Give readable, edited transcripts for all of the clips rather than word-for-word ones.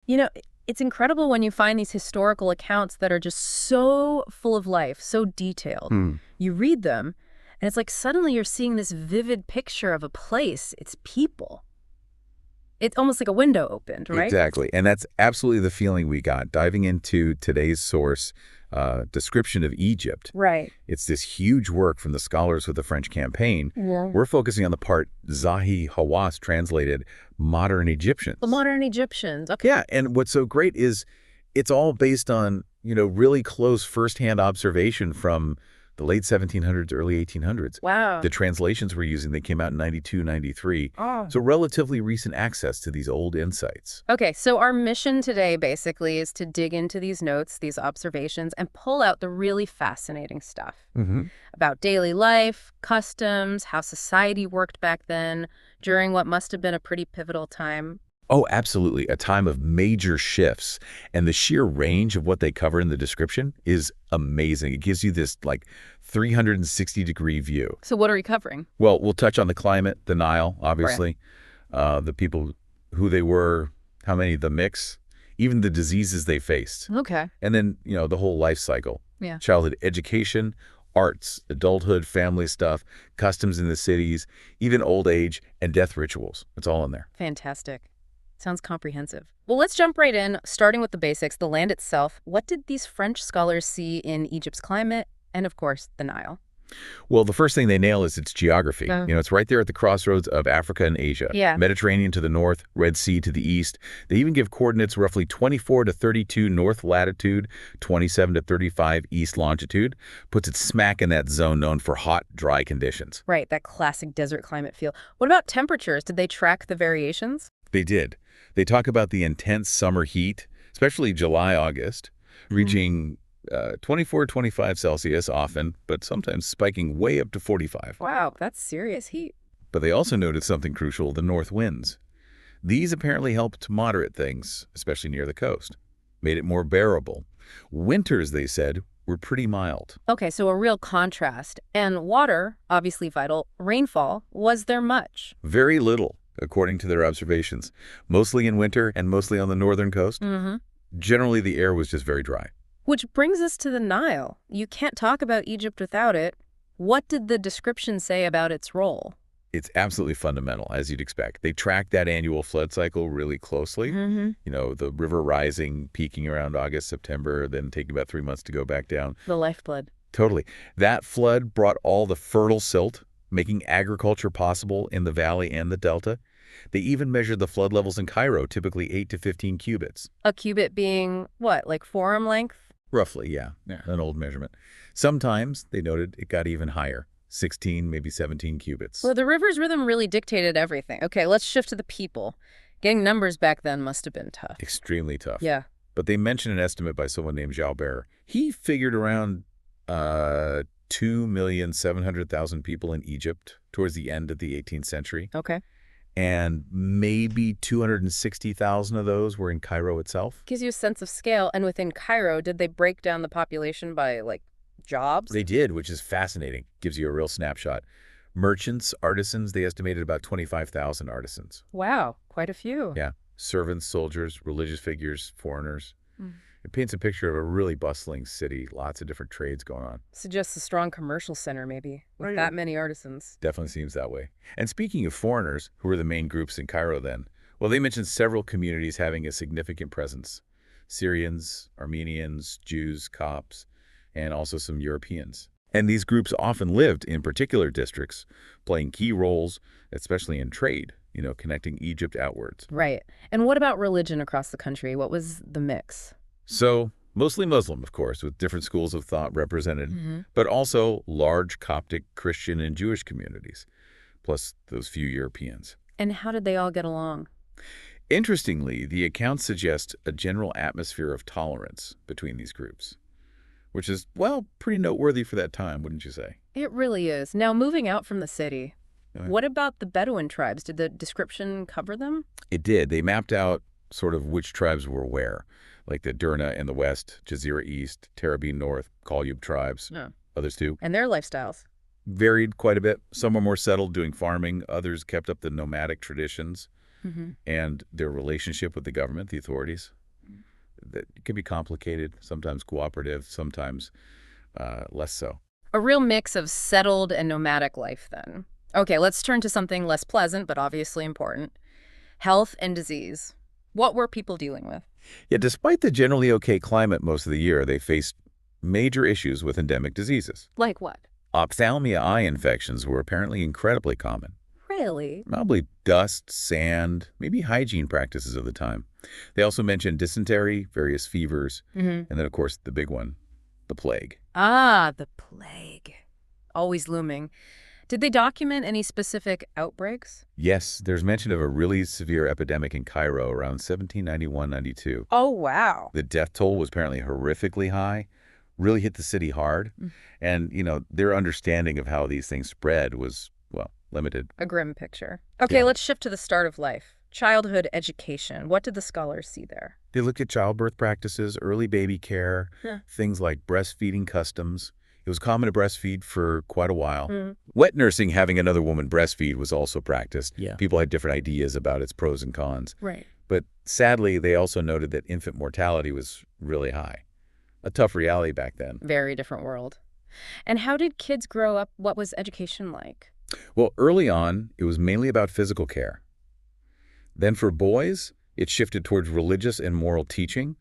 You know, it's incredible when you find these historical accounts that are just so full of life, so detailed. You read them, and it's like suddenly you're seeing this vivid picture of a place, its people. It's almost like a window opened, right? Exactly. And that's absolutely the feeling we got diving into today's source description of Egypt. Right. It's this huge work from the scholars with the French campaign. Yeah. We're focusing on the part Zahi Hawass translated modern Egyptians. The modern Egyptians. Okay. Yeah, and what's so great is it's all based on, really close firsthand observation from the late 1700s, early 1800s. Wow. The translations we're using, they came out in 92, 93. Oh. So relatively recent access to these old insights. Okay, so our mission today basically is to dig into these notes, these observations, and pull out the really fascinating stuff about daily life, customs, how society worked back then during what must have been a pretty pivotal time. Oh, absolutely. A time of major shifts. And the sheer range of what they cover in the description is amazing. It gives you this 360-degree view. So what are we covering? Well, we'll touch on the climate, the Nile, obviously, the people, who they were, how many, the mix, even the diseases they faced. Okay. And then, the whole life cycle. Yeah. Childhood education, arts, adulthood, family stuff, customs in the cities, even old age and death rituals. It's all in there. Fantastic. Sounds comprehensive. Well, let's jump right in, starting with the basics, the land itself. What did these French scholars see in Egypt's climate and, of course, the Nile? Well, the first thing they nail is its geography. It's right there at the crossroads of Africa and Asia. Yeah. Mediterranean to the north, Red Sea to the east. They even give coordinates roughly 24 to 32 north latitude, 27 to 35 east longitude. Puts it smack in that zone known for hot, dry conditions. Right, that classic desert climate feel. What about temperatures? Did they track the variations? They did. They talk about the intense summer heat, especially July, August, reaching 24, 25 Celsius often, but sometimes spiking way up to 45. Wow, that's serious heat. But they also noted something crucial, the north winds. These apparently helped moderate things, especially near the coast, made it more bearable. Winters, they said, were pretty mild. Okay, so a real contrast. And water, obviously vital. Rainfall, was there much? Very little, according to their observations. Mostly in winter and mostly on the northern coast. Generally, the air was just very dry. Which brings us to the Nile. You can't talk about Egypt without it. What did the description say about its role? It's absolutely fundamental, as you'd expect. They track that annual flood cycle really closely. The river rising, peaking around August, September, then taking about 3 months to go back down. The lifeblood. Totally. That flood brought all the fertile silt, making agriculture possible in the valley and the delta. They even measured the flood levels in Cairo, typically 8 to 15 cubits. A cubit being, what, like forearm length? Roughly, yeah, an old measurement. Sometimes, they noted, it got even higher, 16, maybe 17 cubits. Well, the river's rhythm really dictated everything. Okay, let's shift to the people. Getting numbers back then must have been tough. Extremely tough. Yeah. But they mentioned an estimate by someone named Jalbert. He figured around 2,700,000 people in Egypt towards the end of the 18th century. Okay. And maybe 260,000 of those were in Cairo itself. Gives you a sense of scale. And within Cairo, did they break down the population by, jobs? They did, which is fascinating. Gives you a real snapshot. Merchants, artisans, they estimated about 25,000 artisans. Wow, quite a few. Yeah. Servants, soldiers, religious figures, foreigners. It paints a picture of a really bustling city, lots of different trades going on. Suggests a strong commercial center, maybe, with that many artisans. Definitely seems that way. And speaking of foreigners, who were the main groups in Cairo then, well, they mentioned several communities having a significant presence. Syrians, Armenians, Jews, Copts, and also some Europeans. And these groups often lived in particular districts, playing key roles, especially in trade, connecting Egypt outwards. Right. And what about religion across the country? What was the mix? So, mostly Muslim, of course, with different schools of thought represented, but also large Coptic, Christian, and Jewish communities, plus those few Europeans. And how did they all get along? Interestingly, the accounts suggest a general atmosphere of tolerance between these groups, which is, well, pretty noteworthy for that time, wouldn't you say? It really is. Now, moving out from the city, what about the Bedouin tribes? Did the description cover them? It did. They mapped out sort of which tribes were where, like the Derna in the west, Jazeera east, Terabine north, Qalyub tribes, others too. And their lifestyles? Varied quite a bit. Some were more settled doing farming. Others kept up the nomadic traditions and their relationship with the government, the authorities. that can be complicated, sometimes cooperative, sometimes less so. A real mix of settled and nomadic life, then. Okay, let's turn to something less pleasant, but obviously important. Health and disease. What were people dealing with? Yet despite the generally okay climate most of the year, they faced major issues with endemic diseases. Like what? Ophthalmia eye infections were apparently incredibly common. Really? Probably dust, sand, maybe hygiene practices of the time. They also mentioned dysentery, various fevers, and then, of course, the big one, the plague. Ah, the plague. Always looming. Did they document any specific outbreaks? Yes, there's mention of a really severe epidemic in Cairo around 1791-92. Oh, wow. The death toll was apparently horrifically high, really hit the city hard. And, their understanding of how these things spread was, well, limited. A grim picture. Okay, Yeah. let's shift to the start of life. Childhood education. What did the scholars see there? They looked at childbirth practices, early baby care, things like breastfeeding customs. It was common to breastfeed for quite a while. Wet nursing, having another woman breastfeed, was also practiced. Yeah. People had different ideas about its pros and cons. Right. But sadly, they also noted that infant mortality was really high. A tough reality back then. Very different world. And how did kids grow up? What was education like? Well, early on, it was mainly about physical care. Then for boys, it shifted towards religious and moral teaching.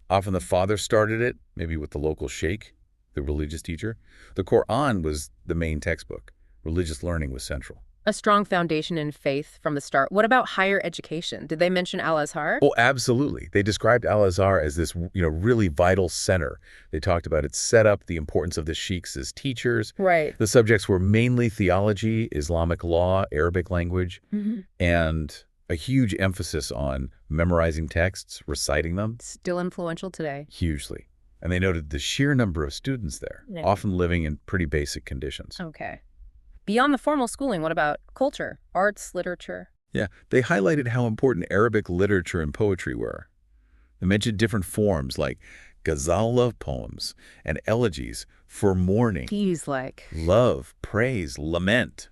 Often the father started it, maybe with the local sheikh, the religious teacher. The Quran was the main textbook. Religious learning was central. A strong foundation in faith from the start. What about higher education? Did they mention Al-Azhar? Oh, absolutely. They described Al-Azhar as this, really vital center. They talked about its setup, the importance of the sheikhs as teachers. Right. The subjects were mainly theology, Islamic law, Arabic language, and a huge emphasis on memorizing texts, reciting them. Still influential today. Hugely. And they noted the sheer number of students there, often living in pretty basic conditions. Okay. Beyond the formal schooling, what about culture, arts, literature? Yeah, they highlighted how important Arabic literature and poetry were. They mentioned different forms like ghazal love poems and elegies for mourning, He's like... love, praise, lament.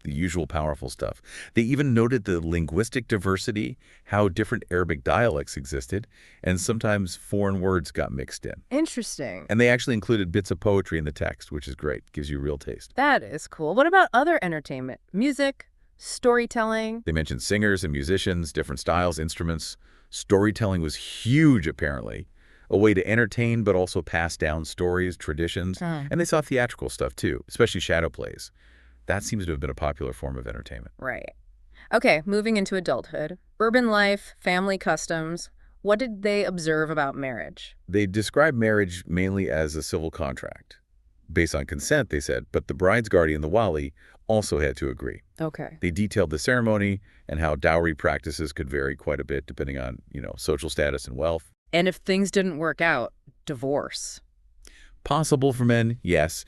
The usual powerful stuff. They even noted the linguistic diversity, how different Arabic dialects existed, and sometimes foreign words got mixed in. Interesting. And they actually included bits of poetry in the text, which is great. Gives you real taste. That is cool. What about other entertainment? Music, storytelling? They mentioned singers and musicians, different styles, instruments. Storytelling was huge, apparently. A way to entertain but also pass down stories, traditions. And they saw theatrical stuff, too, especially shadow plays. That seems to have been a popular form of entertainment. Right. Okay, moving into adulthood. Urban life, family customs. What did they observe about marriage? They described marriage mainly as a civil contract. Based on consent, they said, but the bride's guardian, the wali, also had to agree. Okay. They detailed the ceremony and how dowry practices could vary quite a bit depending on, social status and wealth. And if things didn't work out, divorce. Possible for men, yes.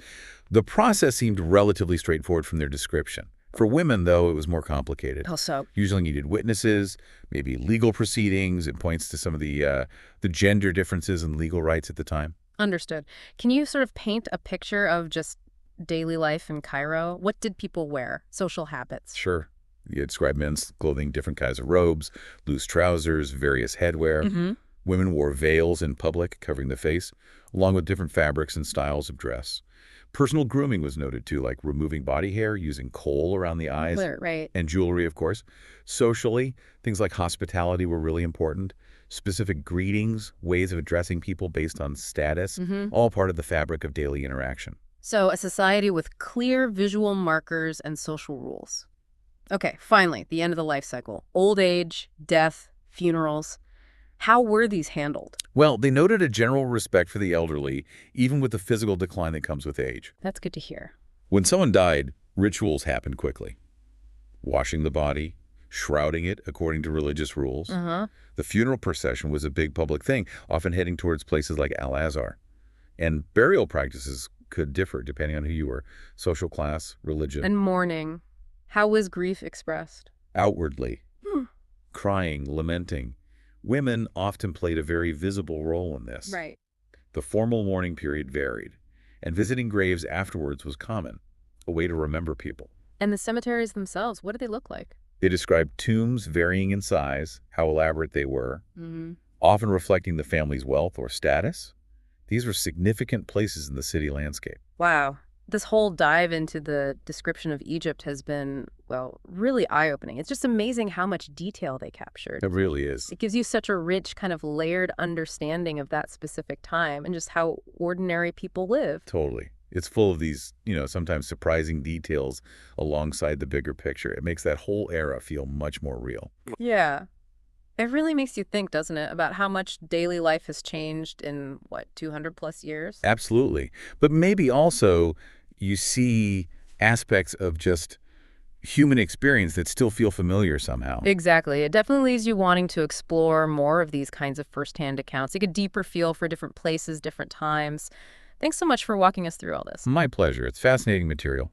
The process seemed relatively straightforward from their description. For women, though, it was more complicated. How so? Usually needed witnesses, maybe legal proceedings. It points to some of the gender differences in legal rights at the time. Understood. Can you sort of paint a picture of just daily life in Cairo? What did people wear? Social habits? Sure. You describe men's clothing, different kinds of robes, loose trousers, various headwear. Women wore veils in public, covering the face, along with different fabrics and styles of dress. Personal grooming was noted, too, like removing body hair, using kohl around the eyes. Right. And jewelry, of course. Socially, things like hospitality were really important. Specific greetings, ways of addressing people based on status, all part of the fabric of daily interaction. So a society with clear visual markers and social rules. Okay, finally, the end of the life cycle. Old age, death, funerals. How were these handled? Well, they noted a general respect for the elderly, even with the physical decline that comes with age. That's good to hear. When someone died, rituals happened quickly. Washing the body, shrouding it according to religious rules. The funeral procession was a big public thing, often heading towards places like Al-Azhar. And burial practices could differ depending on who you were, social class, religion. And mourning. How was grief expressed? Outwardly, crying, lamenting. Women often played a very visible role in this. Right. The formal mourning period varied, and visiting graves afterwards was common, a way to remember people. And the cemeteries themselves, what did they look like? They described tombs varying in size, how elaborate they were. often reflecting the family's wealth or status. These were significant places in the city landscape. Wow. This whole dive into the description of Egypt has been, well, really eye-opening. It's just amazing how much detail they captured. It really is. It gives you such a rich, kind of layered understanding of that specific time and just how ordinary people live. Totally. It's full of these, sometimes surprising details alongside the bigger picture. It makes that whole era feel much more real. Yeah. It really makes you think, doesn't it, about how much daily life has changed in, 200 plus years? Absolutely. But maybe also you see aspects of just human experience that still feel familiar somehow. Exactly. It definitely leaves you wanting to explore more of these kinds of firsthand accounts, like a deeper feel for different places, different times. Thanks so much for walking us through all this. My pleasure. It's fascinating material.